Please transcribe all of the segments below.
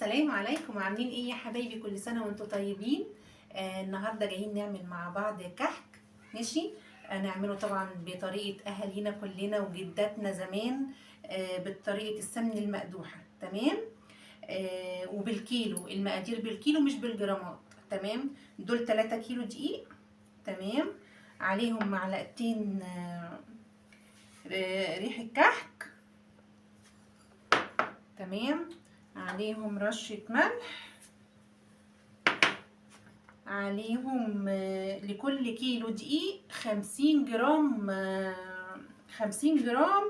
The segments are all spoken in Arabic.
السلام عليكم، عاملين ايه يا حبايبي؟ كل سنه وانتم طيبين. النهارده جايين نعمل مع بعض كحك. ماشي. نعمله طبعا بطريقه اهالينا كلنا وجداتنا زمان. بطريقه السمن المقدوحه. تمام. وبالكيلو، المقادير بالكيلو مش بالجرامات. تمام. دول 3 كيلو دقيق. تمام. عليهم معلقتين ريحه كحك. تمام. عليهم رشة ملح. عليهم لكل كيلو دقيق 50 جرام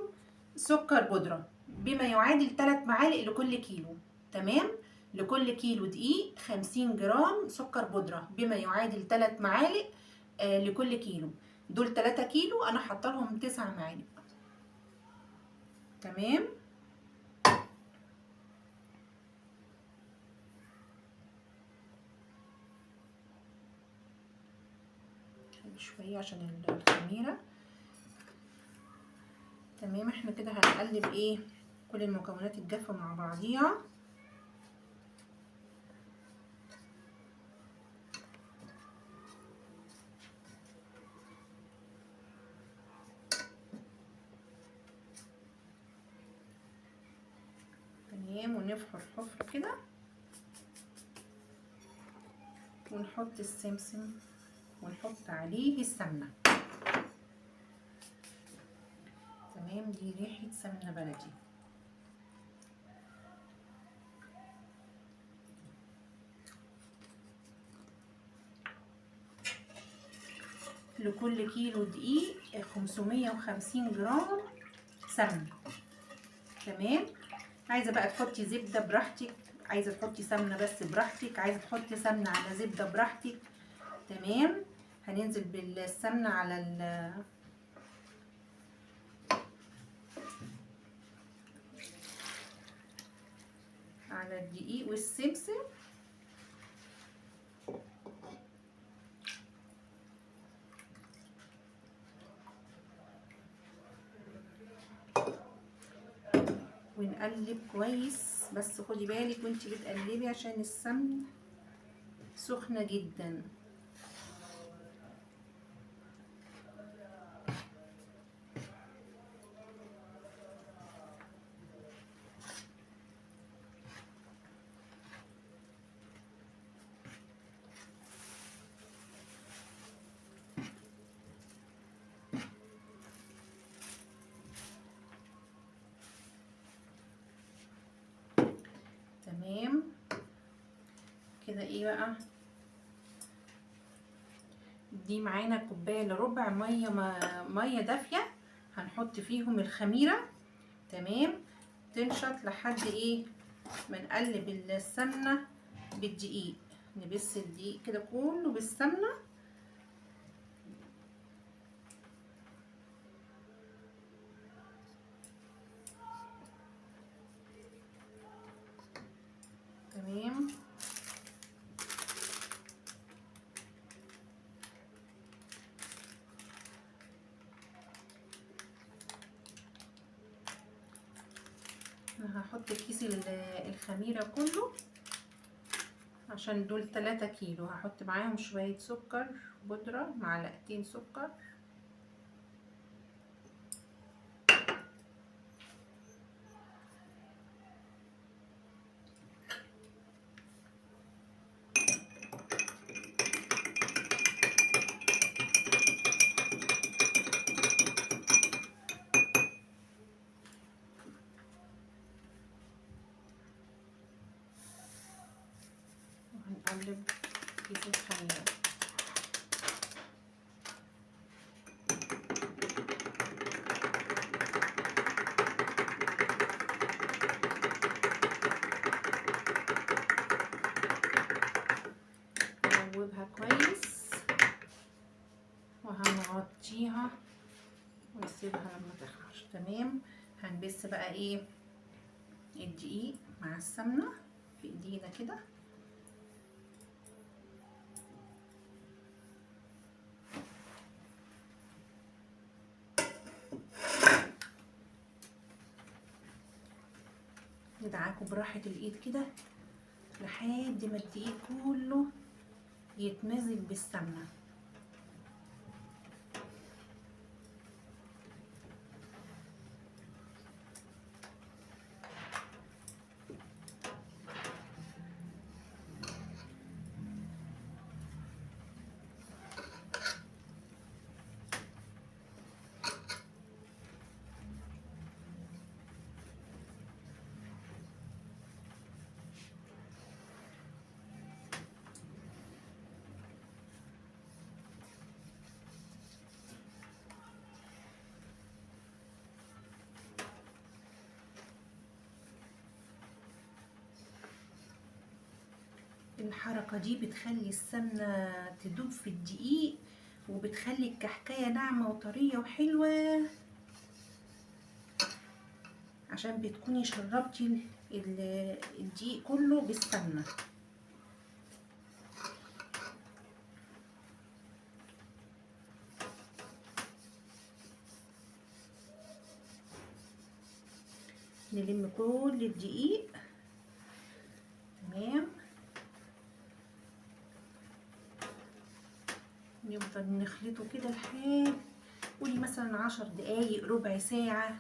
سكر بودرة، بما يعادل 3 معالق لكل كيلو. تمام. لكل كيلو دقيق 50 جرام سكر بودرة بما يعادل 3 معالق لكل كيلو. دول 3 كيلو، انا حاطه لهم 9 معالق. تمام. شوية عشان الخميرة. تمام. احنا كده هنقلب ايه كل المكونات الجافة مع بعضيها. تمام. ونفحر حفر كده ونحط السمسم ونحط عليه السمنة. تمام. دي ريحة سمنة بلدي. لكل كيلو دقيق 550 جرام سمنة. تمام. عايزة بقى تحطي زبدة براحتك، عايزة تحطي سمنة بس براحتك، عايزة تحطي سمنة على زبدة براحتك. تمام. هننزل بالسمنة على الدقيق والسمسم. ونقلب كويس، بس خدي بالك وانتي بتقلبي عشان السمن سخنة جدا. تمام. كده ايه بقى؟ دي معانا كوبايه الا ربع ميه دافيه، هنحط فيهم الخميره. تمام. تنشط لحد ايه ما نقلب السمنه بالدقيق، نبس الدقيق كده كله بالسمنه. تمام. انا هحط كيس الخميره كله عشان دول 3 كيلو. هحط معاهم شويه سكر بودره، معلقتين سكر. وهنقلب كيس الخميره. نقلبها كويس وهنغطيها ونسيبها لما تخمر. تمام. هنبس بقى ايه الدقيق مع السمنه في ايدينا كده. ندعكوا براحه الايد كده لحد ما الدقيق كله يتمزج بالسمنة. الحركة دي بتخلي السمنة تدوب في الدقيق، وبتخلي الكحكاية ناعمة وطرية وحلوة، عشان بتكوني شربتي الدقيق كله بالسمنة. نلم كل الدقيق. تمام. نفضل نخلطه كده لحد قولي مثلا 10 دقايق، ربع ساعة.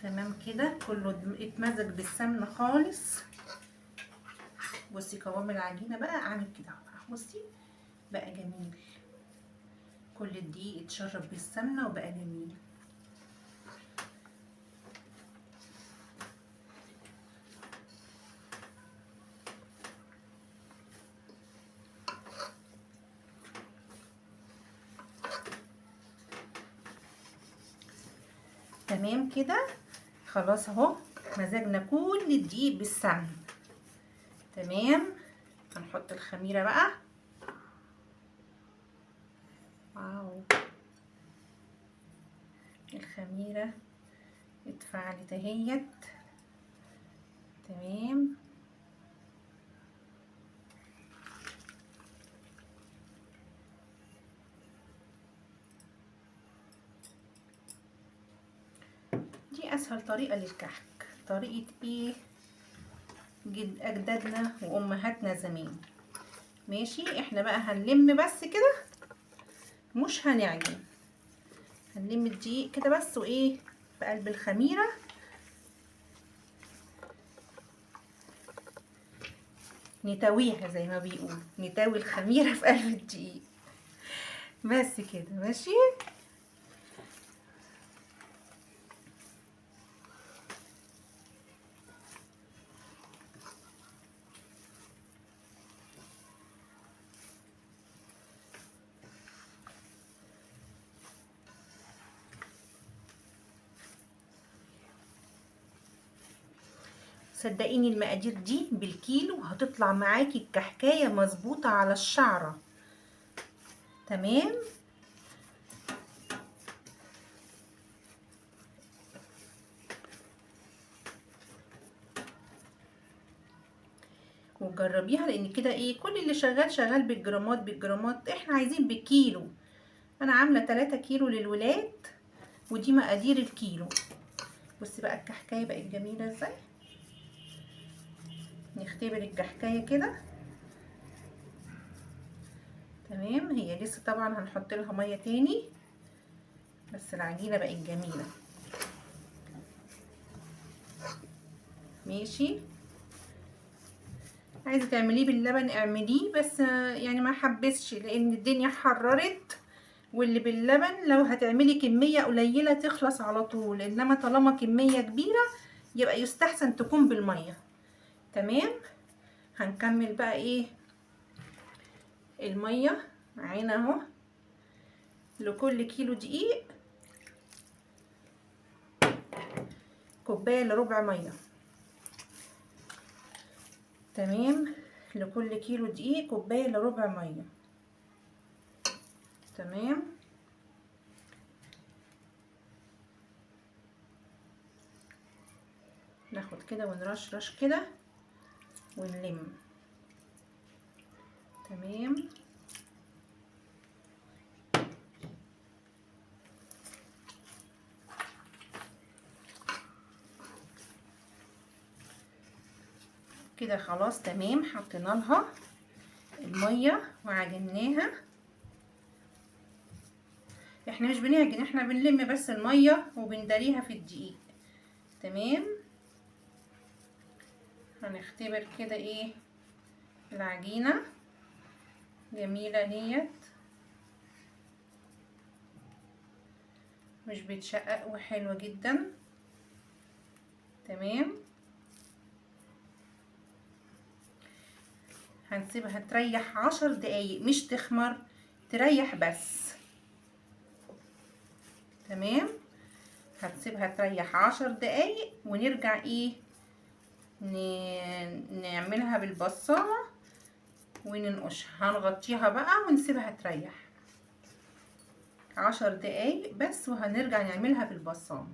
تمام كده كله اتمزج بالسمنة خالص. بصي قوام العجينة بقى عامل كده اهو، بصي بقى جميل، كل الدقيق اتشرب بالسمنة وبقى جميل. تمام كده خلاص اهو مزجنا كل الدقيق بالسمنة. تمام. هنحط الخميرة بقى. واو، الخميرة اتفعلت اهيت. تمام. دي اسهل طريقة للكحك، طريقة ايه اجدادنا وامهاتنا زمان. ماشي، احنا بقى هنلم بس كده، مش هنعجن، هنلم الدقيق كده بس وايه في قلب الخميرة. نتويها زي ما بيقولوا، نتوي الخميرة في قلب الدقيق بس كده. ماشي. صدقيني المقادير دي بالكيلو هتطلع معاكي الكحكاية مظبوطة على الشعرة. تمام. وجربيها، لان كده ايه كل اللي شغال شغال بالجرامات بالجرامات، احنا عايزين بالكيلو. انا عاملة 3 كيلو للولاد، ودي مقادير الكيلو. بصي بقى الكحكاية بقت جميلة ازاي. نختبر الكحكايه كده. تمام، هي لسه طبعا هنحط لها ميه تاني، بس العجينه بقت جميله. ماشي، عايزه تعمليه باللبن اعمليه، بس يعني ما حبسش لان الدنيا حررت، واللي باللبن لو هتعملي كميه قليله تخلص على طول، انما طالما كميه كبيره يبقى يستحسن تكون بالميه. تمام، هنكمل بقى ايه الميه معانا اهو. لكل كيلو دقيق كوبايه الا ربع ميه. تمام، لكل كيلو دقيق كوبايه الا ربع ميه. تمام، ناخد كده ونرشرش كده ونلم. تمام، كده خلاص. تمام، حطينا لها الميه وعجناها. احنا مش بنعجن، احنا بنلم بس الميه وبنداريها في الدقيق. تمام، هنختبر كده ايه العجينه جميله اهيت، مش بتشقق وحلوه جدا. تمام، هنسيبها تريح 10 دقايق، مش تخمر، تريح بس. تمام، هنسيبها تريح 10 دقايق ونرجع ايه نعملها بالبصالة وننقشها. هنغطيها بقى ونسيبها تريح 10 دقايق بس، وهنرجع نعملها بالبصالة.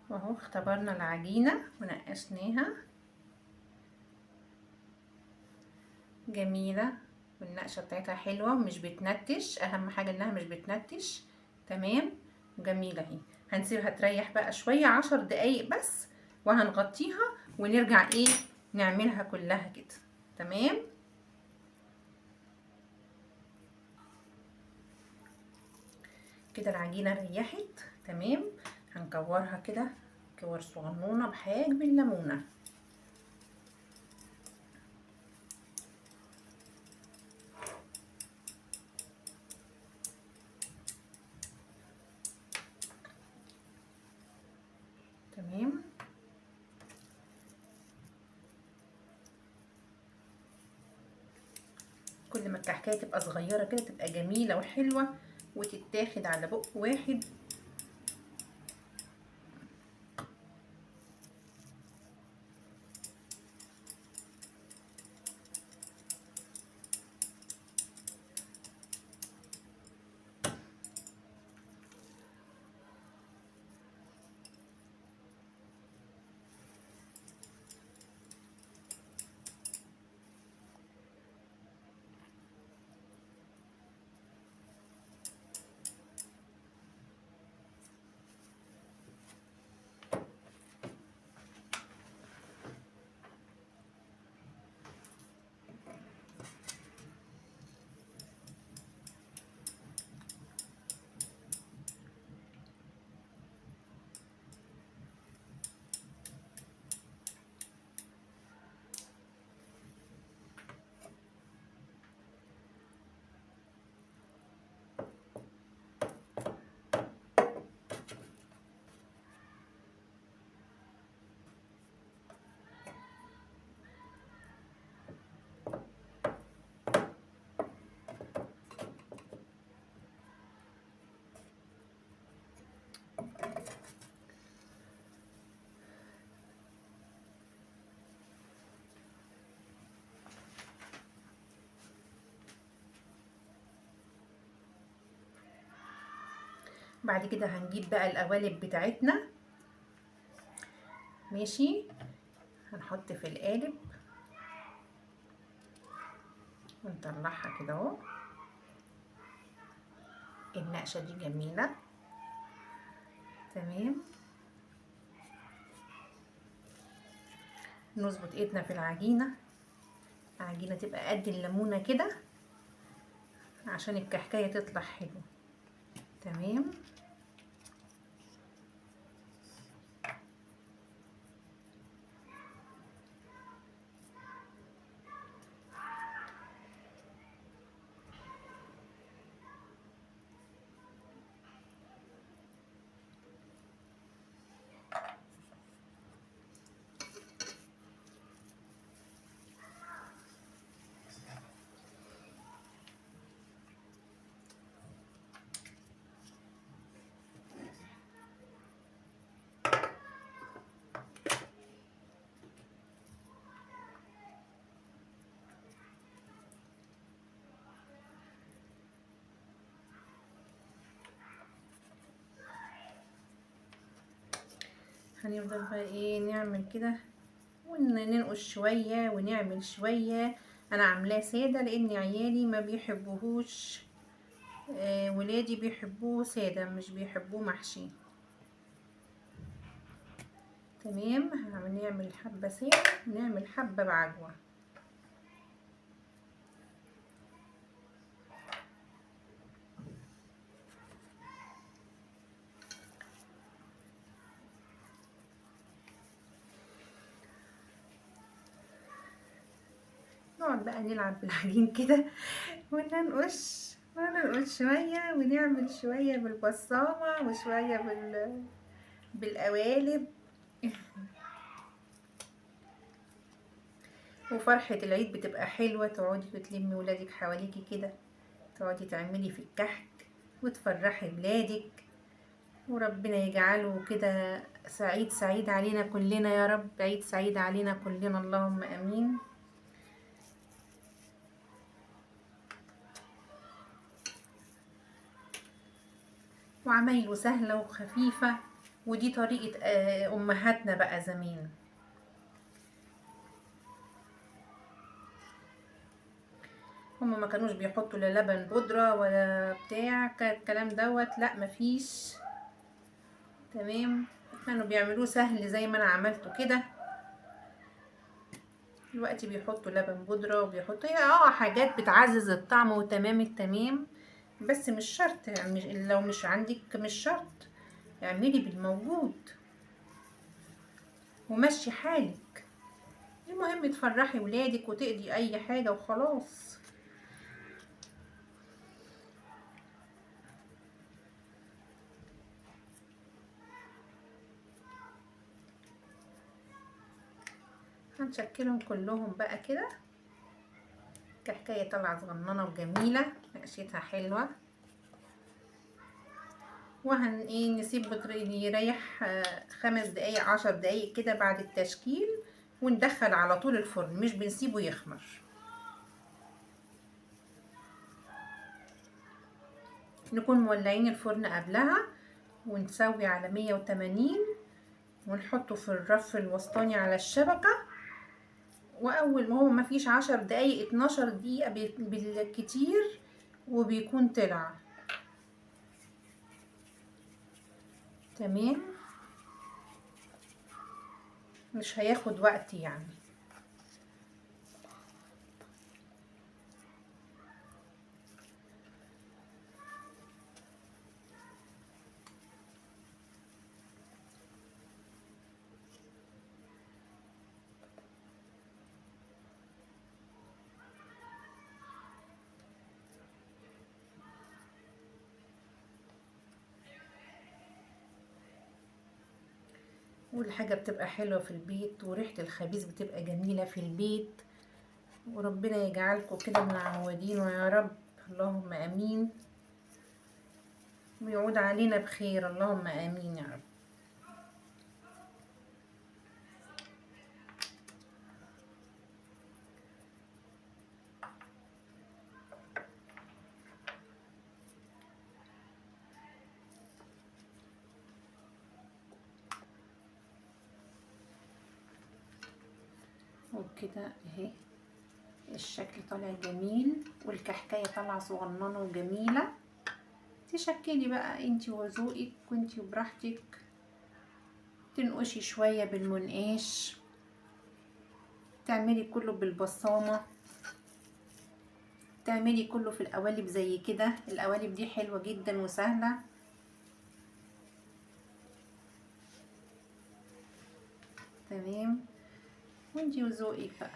واهو اختبرنا العجينة ونقشناها جميلة، والنقشة بتاعتها حلوة ومش بتنتش، اهم حاجة انها مش بتنتش. تمام، جميلة اهي. هنسيبها تريح بقى شوية 10 دقايق بس، وهنغطيها ونرجع ايه نعملها كلها كده. تمام، كده العجينة ريحت. تمام، هنكورها كده كور صغنونة بحجم الليمونة. تمام، كل ما الكحكايه تبقى صغيره كده تبقى جميله وحلوه وتتاخد على بق واحد. بعد كده هنجيب بقى القوالب بتاعتنا. ماشي، هنحط في القالب ونطلعها كده اهو. النقشه دي جميله. تمام، نظبط ايدنا في العجينة. العجينة تبقى قد الليمونة كده عشان الكحكاية تطلع حلوة. تمام. هنفضل بقى ايه نعمل كده وننقش شوية ونعمل شوية. انا عاملاه سادة لان عيالي ما بيحبوهوش. ولادي بيحبوه سادة مش بيحبوه محشي. تمام. هنعمل حبة سادة ونعمل حبة بعجوة. نقعد بقى نلعب بالعجين كده وننقش شوية ونعمل شوية بالبصامة وشوية بالقوالب. وفرحة العيد بتبقى حلوة، تقعدي وتلمي ولادك حواليكي كده، تقعدي تعملي في الكحك وتفرحي ولادك، وربنا يجعله كده سعيد سعيد علينا كلنا يا رب. عيد سعيد علينا كلنا اللهم امين. وعمايله سهلة وخفيفة، ودي طريقة أمهاتنا بقى زمان. هما ما كانوش بيحطوا لا لبن بودرة ولا بتاع الكلام دوت، لا مفيش. تمام. كانوا بيعملوه سهل زي ما انا عملته كده. دلوقتي بيحطوا لبن بودرة وبيحطوا حاجات بتعزز الطعم وتمام التمام، بس مش شرط يعني. لو مش عندك مش شرط، اعملي بالموجود ومشي حالك. المهم تفرحي ولادك وتقضي اي حاجة وخلاص. هنشكلهم كلهم بقى كده. كحكاية طالعة صغننة وجميلة، نقشتها حلوة. نسيب يريح 5 دقايق 10 دقايق كده بعد التشكيل، وندخل على طول الفرن، مش بنسيبه يخمر. نكون مولعين الفرن قبلها ونسوي على 180، ونحطه في الرف الوسطاني على الشبكة. واول ما هو مفيش 10 دقايق 12 دقيقة بالكتير وبيكون طلع. تمام. مش هياخد وقت يعني. والحاجة بتبقى حلوة في البيت، وريحة الخبيز بتبقى جميلة في البيت. وربنا يجعلكم كده من العوادين يا رب، اللهم امين. ويعود علينا بخير، اللهم امين يا رب. وبكده اهي الشكل طالع جميل، والكحكايه طالعه صغننه وجميله. تشكلي بقى انتي وذوقك وانتي وبراحتك، تنقشي شويه بالمنقاش تعملي كله بالبصامة، تعملي كله في القوالب زي كده. القوالب دي حلوة جدا وسهلة. تمام، وانتي وذوقك بقى.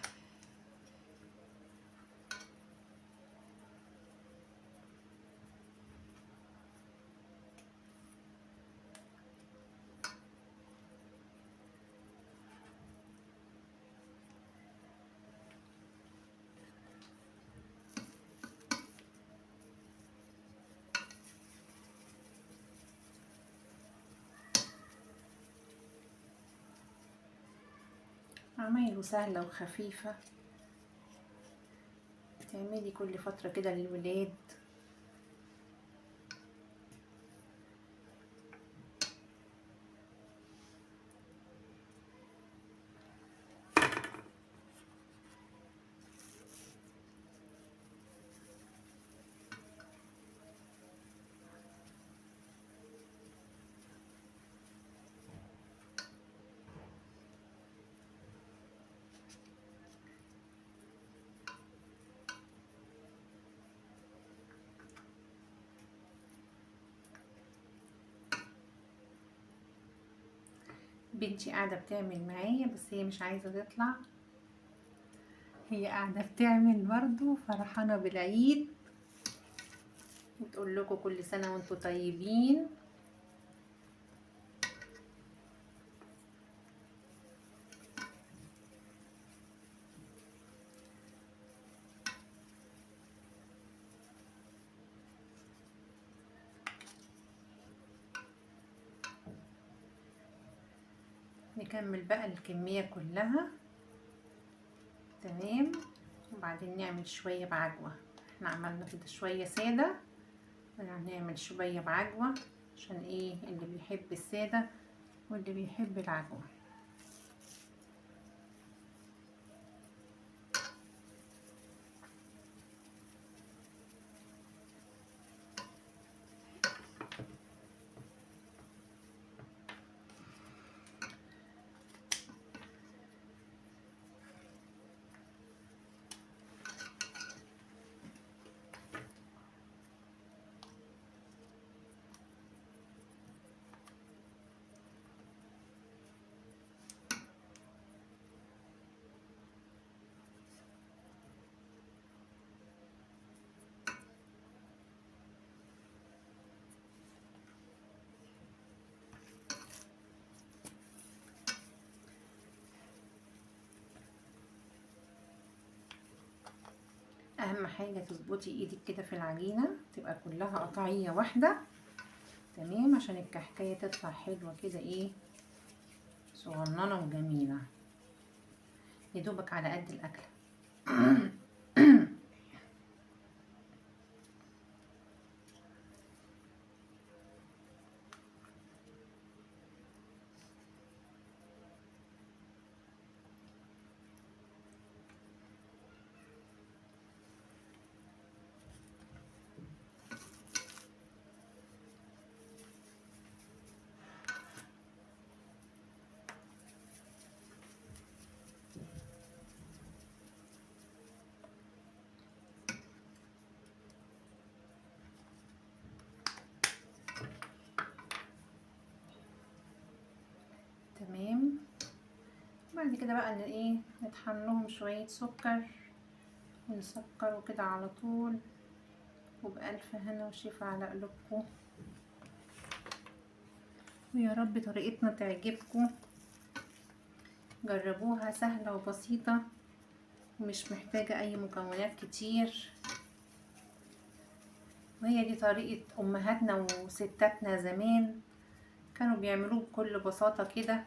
عمايله سهلة وخفيفة، تعملي كل فترة كده للولاد. بنتي قاعدة بتعمل معايا بس هي مش عايزة تطلع، هي قاعدة بتعمل برضو، فرحانة بالعيد، وتقول لكم كل سنة وانتم طيبين. نكمل بقى الكمية كلها. تمام، وبعدين نعمل شوية بعجوة. احنا عملنا كده شوية سادة، هنعمل شوية بعجوة عشان ايه اللي بيحب السادة واللي بيحب العجوة. اهم حاجة تظبطي ايدك كده في العجينة، تبقى كلها قطعية واحدة. تمام، عشان الكحكاية تطلع حلوة كده، ايه، صغننة وجميلة، يدوبك على قد الاكلة. تمام، بعد كده بقى ايه، نطحن لهم شوية سكر ونسكروا كده على طول، وبألف هنا وشفا على قلوبكم، ويا رب طريقتنا تعجبكم. جربوها، سهلة وبسيطة ومش محتاجة اي مكونات كتير، وهي دي طريقة امهاتنا وستاتنا زمان، كانوا بيعملوه بكل بساطة كده،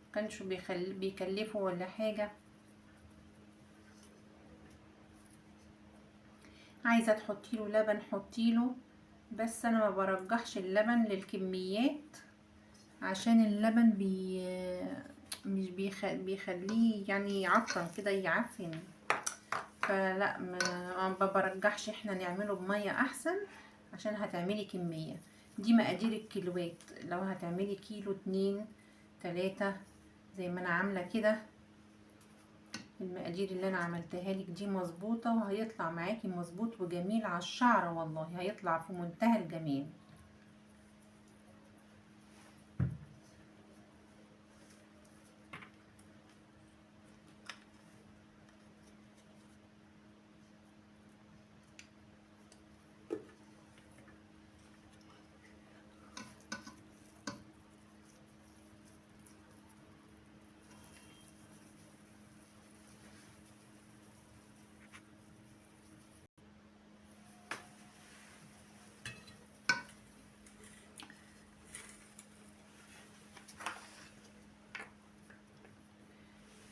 مكانش بيكلفوا ولا حاجة. عايزة تحطيله لبن حطيله، بس انا ما برجحش اللبن للكميات، عشان اللبن مش بيخليه يعني يعطن كده، يعفن، فلا ما برجحش. احنا نعمله بمية احسن، عشان هتعملي كمية. دي مقادير الكيلوات، لو هتعملي كيلو 2 3 زي ما انا عاملة كده، المقادير اللي انا عملتها لك دي مظبوطه، وهيطلع معاكي مظبوط وجميل على الشعر، والله هيطلع في منتهى الجمال.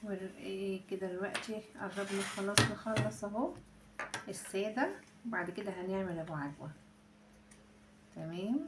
وايه كده دلوقتي قربنا خلاص نخلص اهو الساده، وبعد كده هنعمل ابو عجوه. تمام.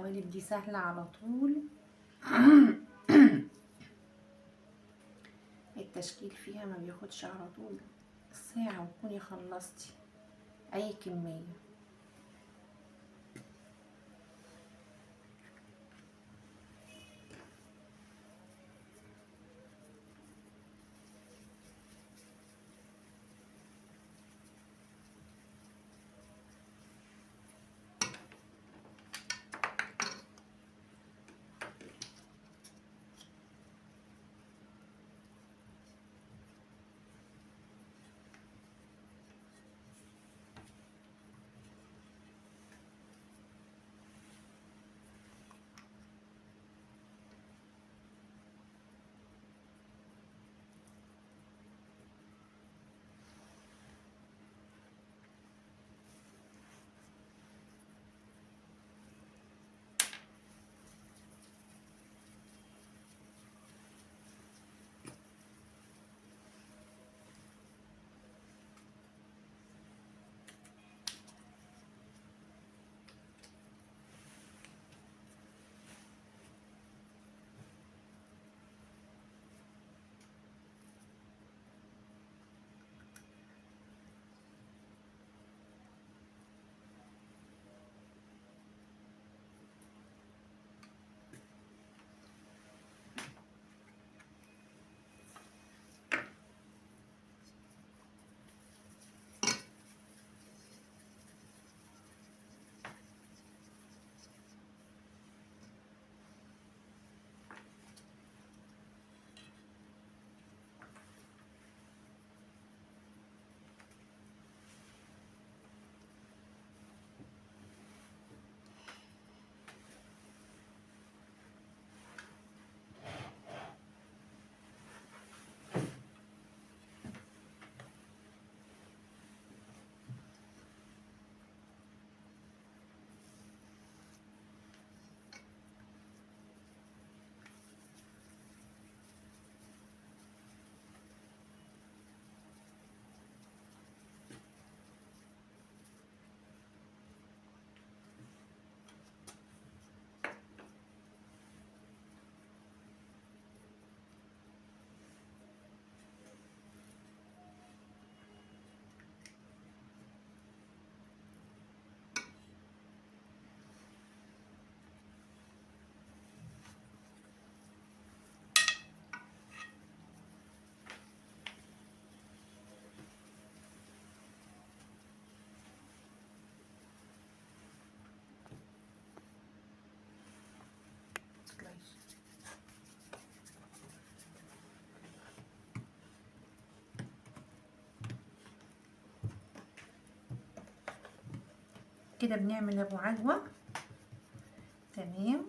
القوالب دي سهلة على طول. التشكيل فيها ما بياخدش على طول ساعة وتكوني خلصتي اي كمية. كده بنعمل ابو عجوة. تمام.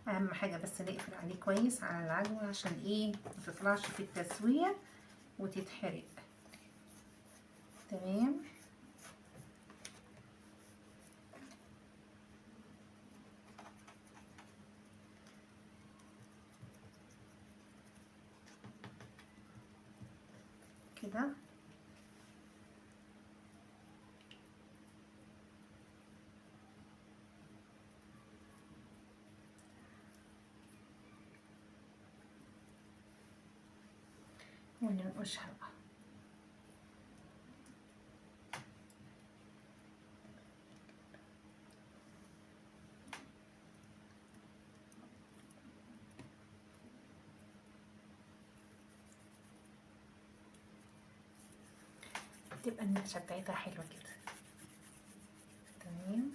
اهم حاجة بس نقفل عليه كويس على العجوة عشان ايه ما تطلعش في التسوية وتتحرق. تمام. كده وننقشها بقى. تبقى النقشة بتاعتها حلوة كده. تمام.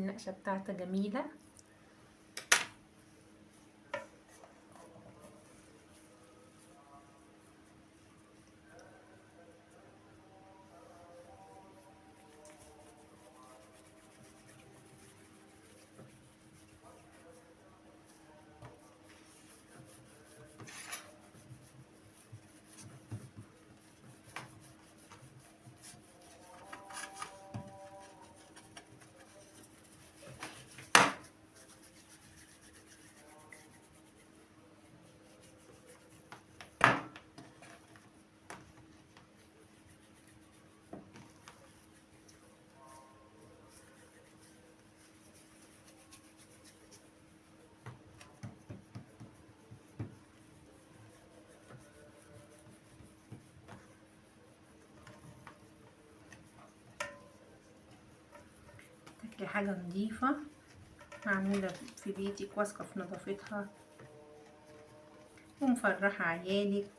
النقشة بتاعته جميلة. تاكلي حاجة نظيفة معمولة في بيتك، واثقة في نظافتها ومفرحة عيالك.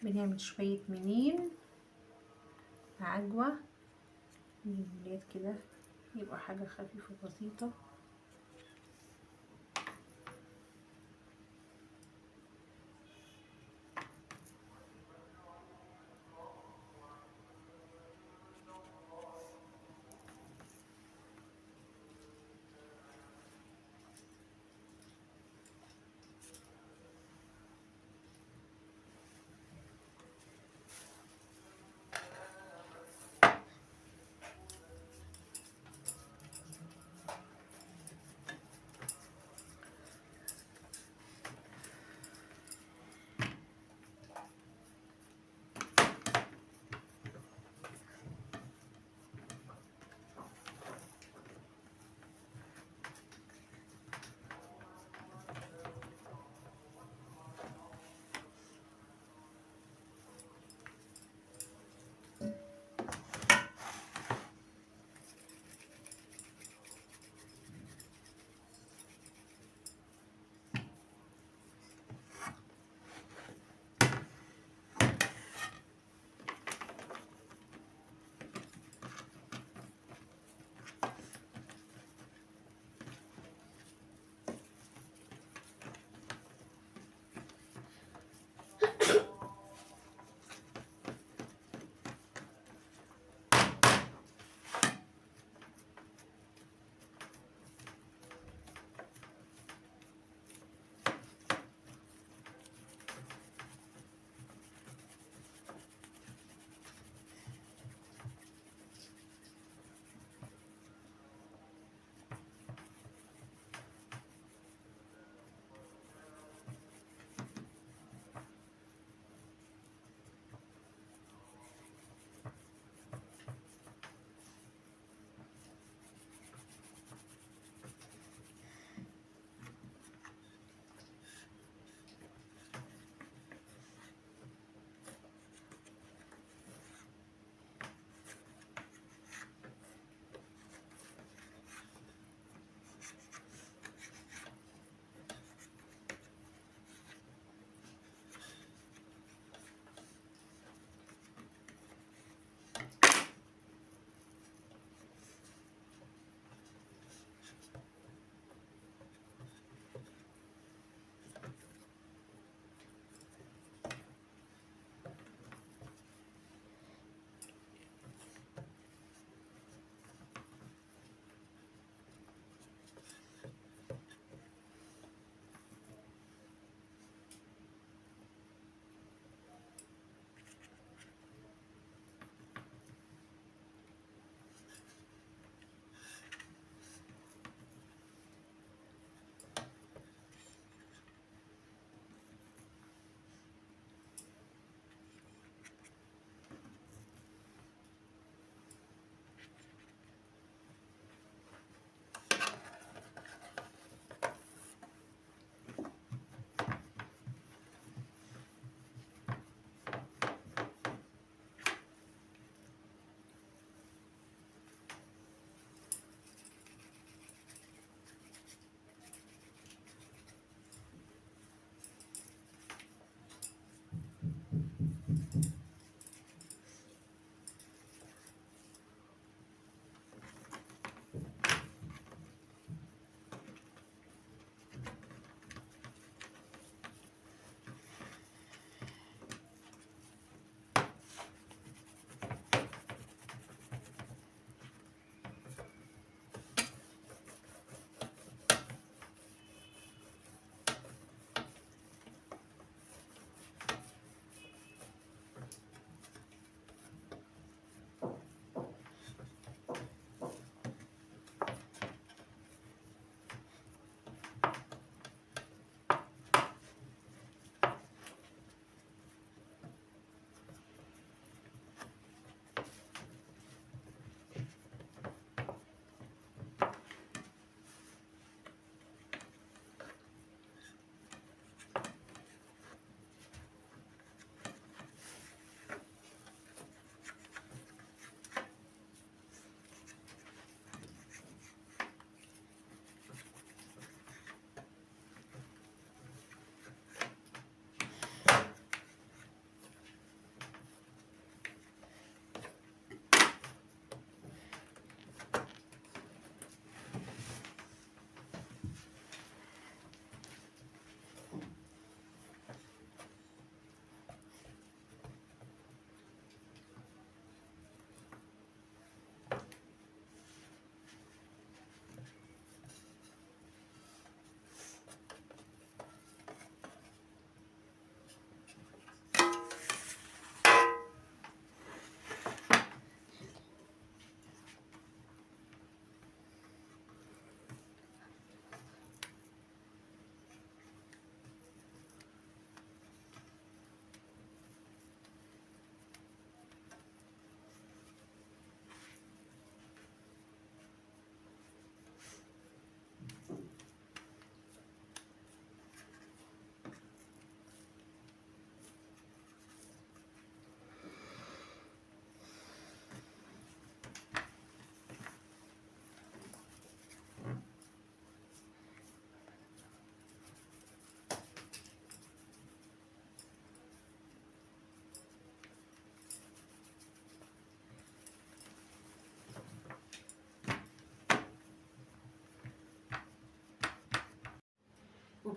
بنعمل شوية منين عجوة للولاد كده، يبقى حاجة خفيفة بسيطة.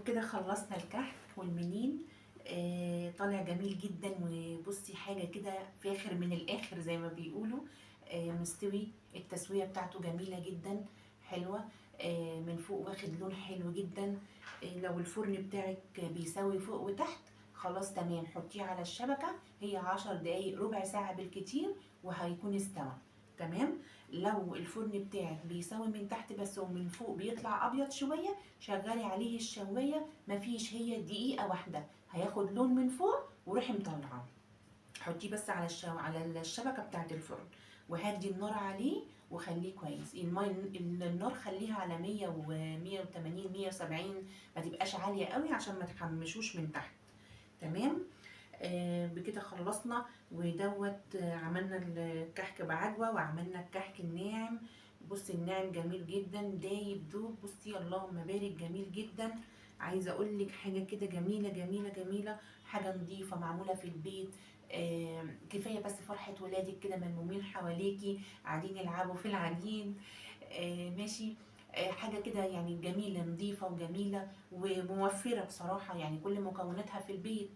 وبكده خلصنا الكحك والمنين. طالع جميل جدا، وبصي حاجة كده فاخر من الآخر زي ما بيقولوا. مستوي، التسوية بتاعته جميلة جدا، حلوة. من فوق واخد لون حلو جدا. لو الفرن بتاعك بيسوي فوق وتحت خلاص تمام، حطيه على الشبكة، هي 10 دقايق ربع ساعة بالكتير وهيكون استوى. تمام. لو الفرن بتاعك بيسوي من تحت بس ومن فوق بيطلع ابيض شويه، شغلي عليه الشوايه، مفيش هي دقيقه واحده هياخد لون من فوق، وروحي مطلعاه. حطيه بس على على الشبكه بتاعه الفرن، وهدي النار عليه وخليه كويس. النار خليها على 100 و 180 170، ما تبقاش عاليه قوي عشان ما تحمشوش من تحت. تمام. بكده خلصنا. ودوت عملنا الكحك بعجوة وعملنا الكحك الناعم. بصي الناعم جميل جدا، دايب دوب. بصي اللهم بارك، جميل جدا. عايزه اقول لك حاجه كده جميله جميله جميله، حاجه نظيفه معموله في البيت. كفايه بس فرحه ولادك كده ملمومين حواليكي قاعدين يلعبوا في العجين. ماشي. حاجه كده يعني جميله نظيفه وجميله وموفره بصراحه، يعني كل مكوناتها في البيت.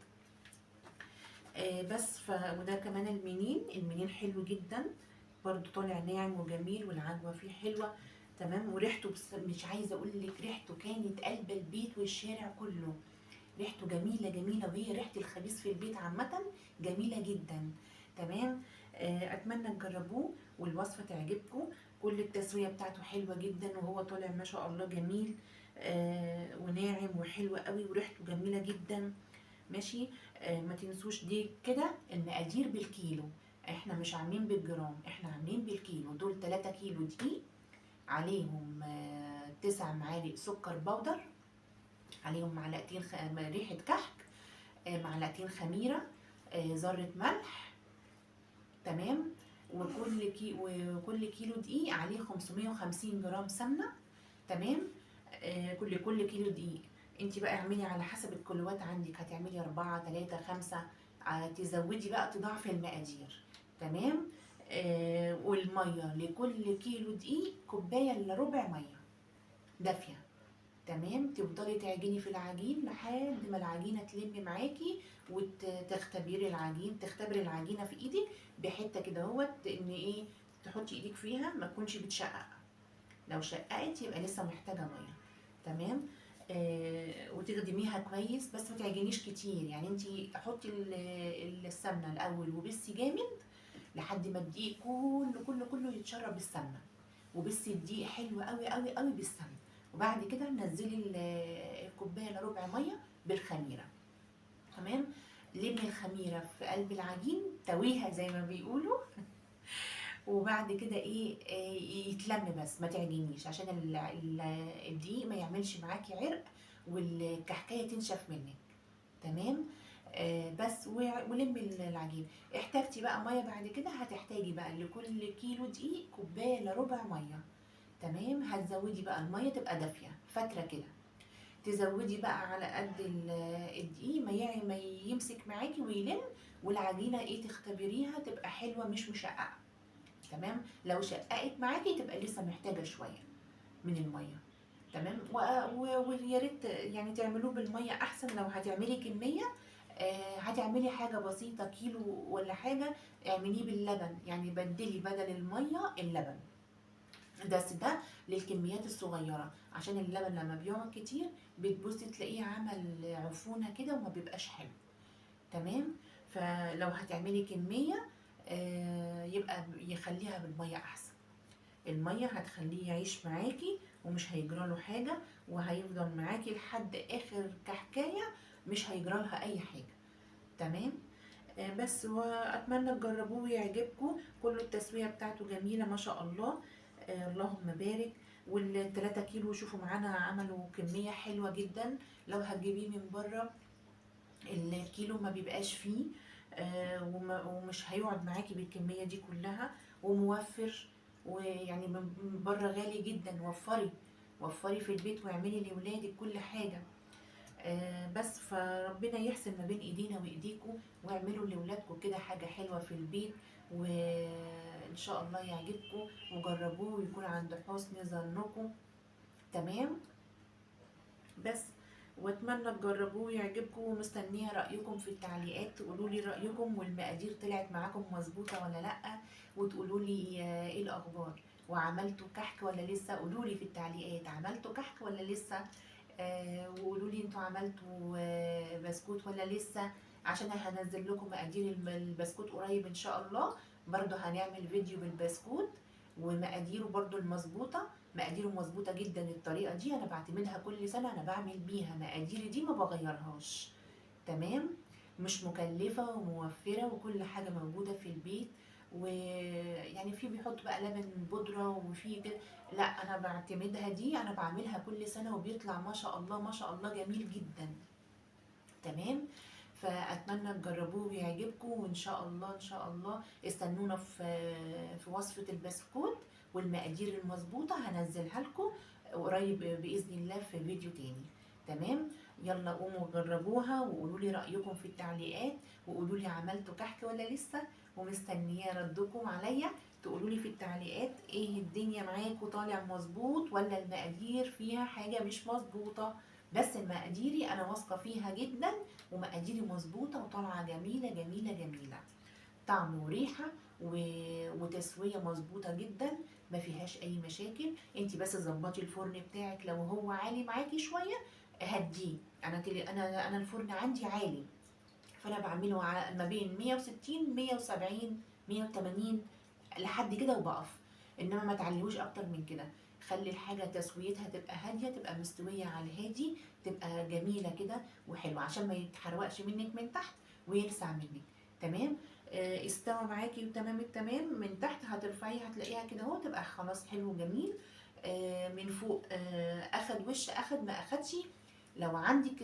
بس وده كمان المنين حلو جدا برضو، طالع ناعم وجميل، والعجوه فيه حلوه. تمام. وريحته بس مش عايزه اقول لك، ريحته كانت قلب البيت والشارع كله. ريحته جميله جميله، وهي ريحه الخبيز في البيت عامه جميله جدا. تمام. اتمنى تجربوه والوصفه تعجبكم. كل التسويه بتاعته حلوه جدا، وهو طالع ما شاء الله جميل وناعم وحلو قوي، وريحته جميله جدا. ماشي. ما تنسوش دي كده المقادير بالكيلو، احنا مش عاملين بالجرام، احنا عاملين بالكيلو. دول 3 كيلو دقيق، عليهم 9 معالق سكر بودر، عليهم معلقتين ريحة كحك، معلقتين خميرة، ذرة ملح. تمام. وكل كيلو دقيق عليه 550 جرام سمنة. تمام. كل كيلو دقيق انت بقى اعملي على حسب الكيلوات عندك، هتعملي 4 3 5، تزودي بقى تضاعفي المقادير. تمام. والميه لكل كيلو دقيق كوبايه الا ربع ميه دافيه. تمام. تفضلي تعجني في العجين لحد ما العجينه تلم معاكي، وتختبري العجين، تختبري العجينه في ايدك بحته كده اهوت، ان ايه، تحطي ايدك فيها ما تكونش بتشقق. لو شققت يبقى لسه محتاجه ميه. تمام. وتخدميها كويس، بس ما تعجنيش كتير، يعني انت حطي السمنه الاول وبسي جامد لحد ما الدقيق كله يتشرب السمنه، وبسي الدقيق حلو قوي قوي قوي بالسمنه. وبعد كده نزلي الكوبايه الا ربع ميه بالخميره. تمام. لمي الخميره في قلب العجين، تويها زي ما بيقولوا. وبعد كده ايه، يتلم بس ما تعجنيش، عشان الدقيق ما يعملش معاكي عرق والكحكايه تنشف منك. تمام. بس ولم العجين. احتاجتي بقى ميه بعد كده، هتحتاجي بقى لكل كيلو دقيق كوبايه الا ربع ميه. تمام. هتزودي بقى الميه تبقى دافيه فتره كده، تزودي بقى على قد الدقيق ما يمسك معاكي ويلم، والعجينه ايه تختبريها تبقى حلوه مش مشققه. تمام. لو شققت معاكي تبقى لسه محتاجه شويه من الميه. تمام. ويا ريت يعني تعملوه بالميه احسن. لو هتعملي كميه هتعملي حاجه بسيطه كيلو ولا حاجه، اعمليه باللبن، يعني بدلي بدل الميه اللبن. ده للكميات الصغيره، عشان اللبن لما بيقعد كتير بتبصي تلاقيه عمل عفونه كده وما بيبقاش حلو. تمام. فلو هتعملي كميه يبقى يخليها بالميه احسن. الميه هتخليه يعيش معاكي ومش هيجراله حاجه، وهيفضل معاكي لحد اخر كحكايه، مش هيجرالها اي حاجه. تمام. بس واتمنى تجربوه ويعجبكم. كل التسويه بتاعته جميله ما شاء الله. اللهم بارك. والتلاتة كيلو شوفوا معانا عملوا كميه حلوه جدا. لو هتجيبيه من بره الكيلو ما بيبقاش فيه ومش هيقعد معاكي بالكميه دي كلها، وموفر. ويعني من بره غالي جدا. وفري في البيت واعملي لاولادك كل حاجه. بس فربنا يحسن ما بين ايدينا وايديكم، واعملوا لاولادكم كده حاجه حلوه في البيت، وان شاء الله يعجبكم. وجربوه ويكون عند حسن ظنكم. تمام. بس واتمنى تجربوه ويعجبكم، ومستنيه رايكم في التعليقات، تقولوا لي رايكم والمقادير طلعت معاكم مظبوطه ولا لا، وتقولوا لي ايه الاخبار، وعملتوا كحك ولا لسه. قولوا لي في التعليقات عملتوا كحك ولا لسه، وقولوا لي انتوا عملتوا بسكوت ولا لسه، عشان هنزل لكم مقادير البسكوت قريب ان شاء الله. برضو هنعمل فيديو بالبسكوت ومقاديره برضو المظبوطه. مقاديره مظبوطه جدا، الطريقه دي انا بعتمدها كل سنه، انا بعمل بيها مقاديري دي ما بغيرهاش. تمام، مش مكلفه وموفره، وكل حاجه موجوده في البيت. ويعني في بيحط بقى لبن بودره وفي كده، لا انا بعتمدها دي، انا بعملها كل سنه وبيطلع ما شاء الله ما شاء الله جميل جدا. تمام، فاتمنى تجربوه ويعجبكم، وان شاء الله ان شاء الله استنونا في وصفه البسكوت والمقادير المظبوطه، هنزلها لكم قريب باذن الله في فيديو تاني. تمام، يلا قوموا جربوها وقولوا لي رايكم في التعليقات، وقولوا لي عملتوا كحك ولا لسه، ومستنيه ردكم عليا. تقولوا لي في التعليقات ايه الدنيا معاكم، طالع مظبوط ولا المقادير فيها حاجه مش مظبوطه. بس مقاديري انا واثقه فيها جدا، ومقاديري مظبوطه وطالعه جميله جميله جميله، طعم وريحه وتسويه مظبوطه جدا، ما فيهاش اي مشاكل. انت بس ظبطي الفرن بتاعك، لو هو عالي معاكي شويه هديه. انا الفرن عندي عالي، فانا بعمله ما بين 160 170 180 لحد كده وبقف، انما ما تعليهوش اكتر من كده. خلي الحاجه تسويتها تبقى هاديه، تبقى مستويه على الهادي، تبقى جميله كده وحلوه، عشان ما يتحرقش منك من تحت ويلسع منك. تمام، استوى معاكي وتمام التمام. من تحت هترفعيها هتلاقيها كده اهو، تبقى خلاص حلو جميل. من فوق اخد وش، اخد ما اخدش. لو عندك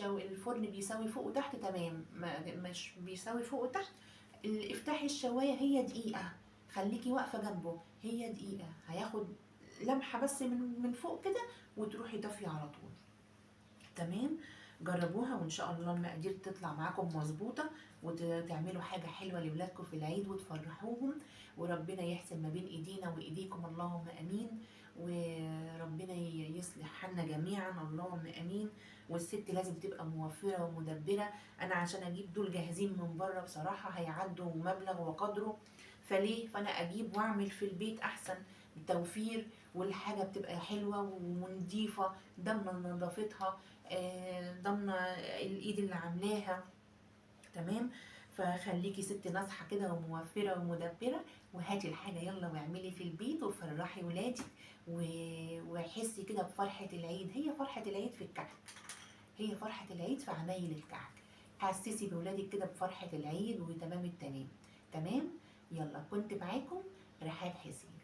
الفرن بيساوي فوق وتحت تمام، مش بيساوي فوق وتحت، افتحي الشوايه هي دقيقه، خليكي واقفه جنبه هي دقيقه، هياخد لمحه بس من فوق كده وتروحي طافيه على طول. تمام، جربوها وان شاء الله المقادير تطلع معاكم مظبوطه، وتعملوا حاجه حلوه لاولادكم في العيد وتفرحوهم، وربنا يحسن ما بين ايدينا وايديكم اللهم امين، وربنا يصلح حالنا جميعا اللهم امين. والست لازم تبقى موفره ومدبره، انا عشان اجيب دول جاهزين من بره بصراحه هيعدوا مبلغ وقدره، فانا اجيب واعمل في البيت احسن، توفير، والحاجه بتبقى حلوه ونضيفه، ضامنه نظافتها، ضامنه الايد اللي عاملاها. تمام، فخليكي ست ناصحه كده وموفره ومدبره، وهاتي الحاجه يلا واعملي في البيت وفرحي ولادك، وحسي كده بفرحه العيد. هي فرحه العيد في الكحك، هي فرحه العيد في عمايل الكحك. حسسي بولادك كده بفرحه العيد وتمام التمام. تمام، يلا كنت معاكم رحاب حسين.